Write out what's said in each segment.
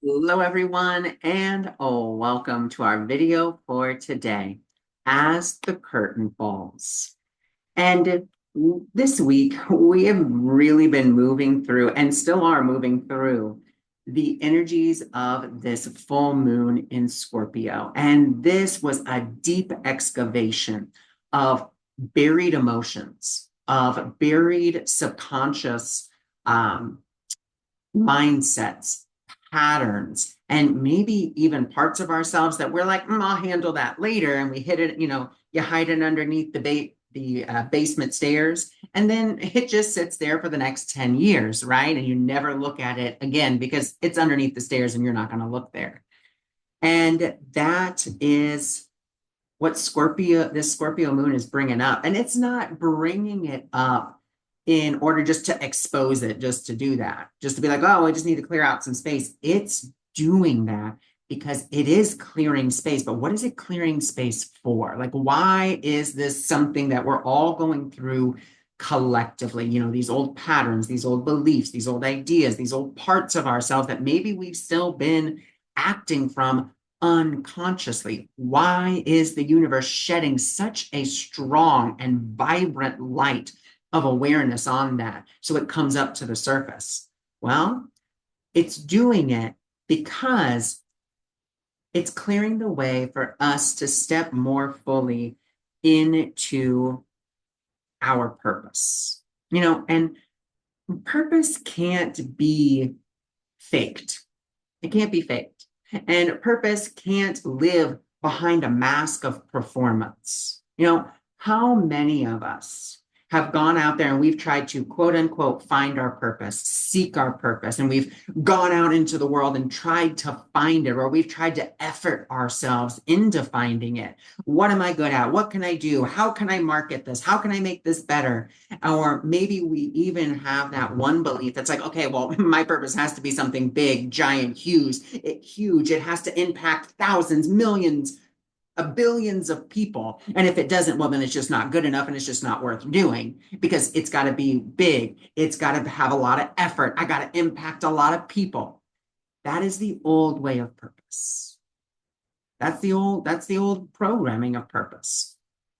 Hello, everyone, and welcome to our video for today, As the Curtain Falls. And this week, we have really been moving through and still are moving through the energies of this full moon in Scorpio. And this was a deep excavation of buried emotions, of buried subconscious mindsets, patterns, and maybe even parts of ourselves that we're like, I'll handle that later. And we hit it, you hide it underneath the basement stairs, and then it just sits there for the next 10 years, right? And you never look at it again because it's underneath the stairs and you're not going to look there. And that is what this Scorpio moon is bringing up. And it's not bringing it up in order just to expose it, just to do that, just to be like, oh, I just need to clear out some space. It's doing that because it is clearing space. But what is it clearing space for? Like, why is this something that we're all going through collectively? These old patterns, these old beliefs, these old ideas, these old parts of ourselves that maybe we've still been acting from unconsciously. Why is the universe shedding such a strong and vibrant light of awareness on that so it comes up to the surface? Well, it's doing it because it's clearing the way for us to step more fully into our purpose. And purpose can't be faked. It can't be faked. And purpose can't live behind a mask of performance. How many of us have gone out there and we've tried to, quote unquote, find our purpose, seek our purpose, and we've gone out into the world and tried to find it, or we've tried to effort ourselves into finding it. What am I good at? What can I do? How can I market this? How can I make this better? Or maybe we even have that one belief that's like, okay, well, my purpose has to be something big, giant, huge. It has to impact thousands, millions, billions of people. And if it doesn't, well, then it's just not good enough and it's just not worth doing because it's got to be big. It's got to have a lot of effort. I got to impact a lot of people. That is the old way of purpose. That's the old programming of purpose.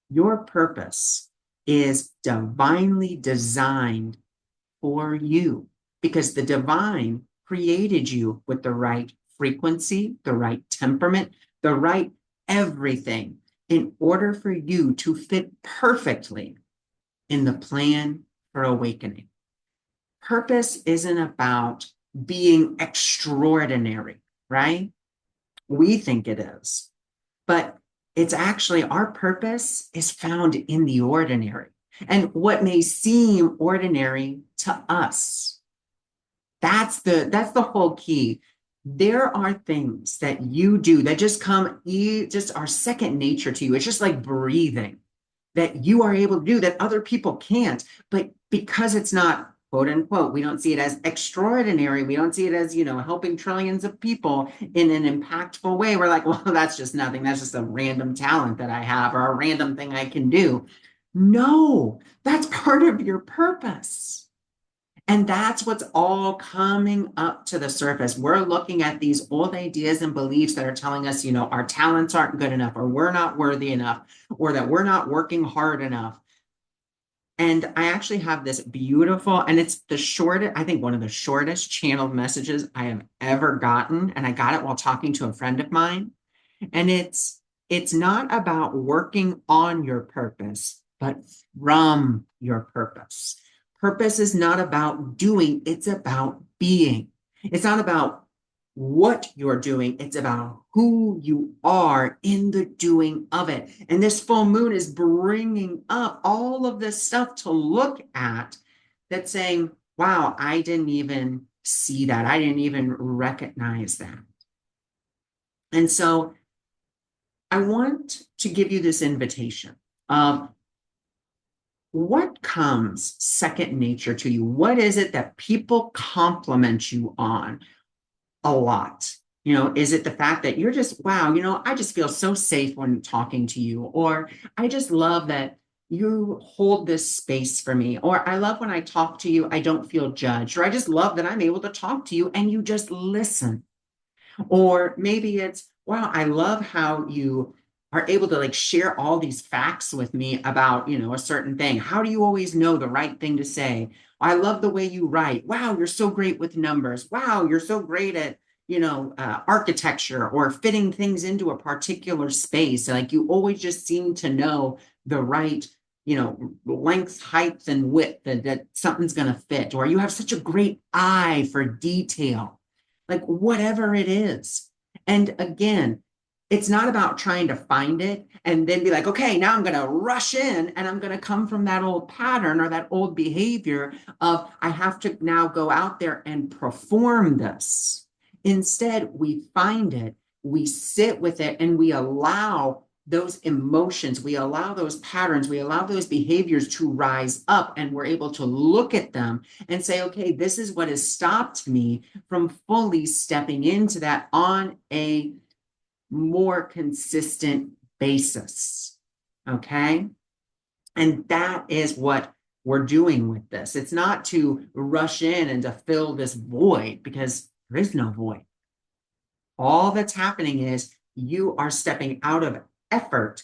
Your purpose is divinely designed for you because the divine created you with the right frequency, the right temperament, the right everything in order for you to fit perfectly in the plan for awakening. Purpose isn't about being extraordinary, right? We think it is, but it's actually our purpose is found in the ordinary. And what may seem ordinary to us, that's the whole key. There are things that you do that just just are second nature to you. It's just like breathing that you are able to do that other people can't. But because it's not, quote unquote, we don't see it as extraordinary. We don't see it as, helping trillions of people in an impactful way. We're like, well, that's just nothing. That's just a random talent that I have or a random thing I can do. No, that's part of your purpose. And that's what's all coming up to the surface. We're looking at these old ideas and beliefs that are telling us, our talents aren't good enough, or we're not worthy enough, or that we're not working hard enough. And I actually have this beautiful, and it's I think one of the shortest channeled messages I have ever gotten. And I got it while talking to a friend of mine. And it's not about working on your purpose, but from your purpose. Purpose is not about doing, it's about being. It's not about what you're doing, it's about who you are in the doing of it. And this full moon is bringing up all of this stuff to look at that's saying, wow, I didn't even see that. I didn't even recognize that. And so I want to give you this invitation of what comes second nature to you? What is it that people compliment you on a lot? Is it the fact that you're just, wow, I just feel so safe when talking to you, or I just love that you hold this space for me, or I love when I talk to you, I don't feel judged, or I just love that I'm able to talk to you and you just listen. Or maybe it's, wow, I love how you are able to like share all these facts with me about, a certain thing. How do you always know the right thing to say? I love the way you write. Wow, you're so great with numbers. Wow, you're so great at, architecture or fitting things into a particular space. Like you always just seem to know the right, length, height, and width that something's going to fit. Or you have such a great eye for detail, like whatever it is. And again, it's not about trying to find it and then be like, okay, now I'm going to rush in and I'm going to come from that old pattern or that old behavior of I have to now go out there and perform this. Instead, we find it, we sit with it, and we allow those emotions, we allow those patterns, we allow those behaviors to rise up, and we're able to look at them and say, okay, this is what has stopped me from fully stepping into that on a more consistent basis. Okay. And that is what we're doing with this. It's not to rush in and to fill this void because there is no void. All that's happening is you are stepping out of effort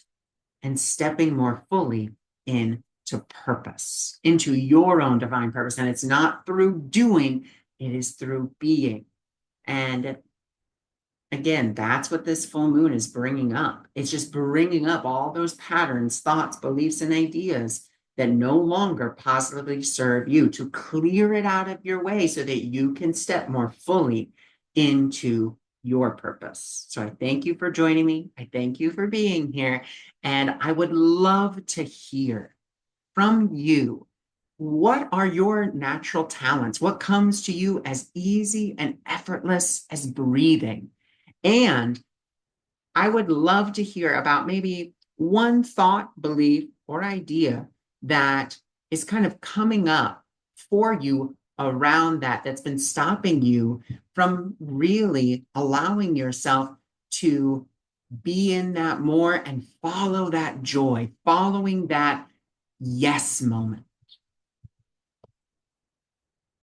and stepping more fully into purpose, into your own divine purpose. And it's not through doing, it is through being. And again, that's what this full moon is bringing up. It's just bringing up all those patterns, thoughts, beliefs, and ideas that no longer positively serve you, to clear it out of your way so that you can step more fully into your purpose. So I thank you for joining me. I thank you for being here. And I would love to hear from you. What are your natural talents? What comes to you as easy and effortless as breathing? And I would love to hear about maybe one thought, belief, or idea that is kind of coming up for you around that's been stopping you from really allowing yourself to be in that more and follow that joy, following that yes moment.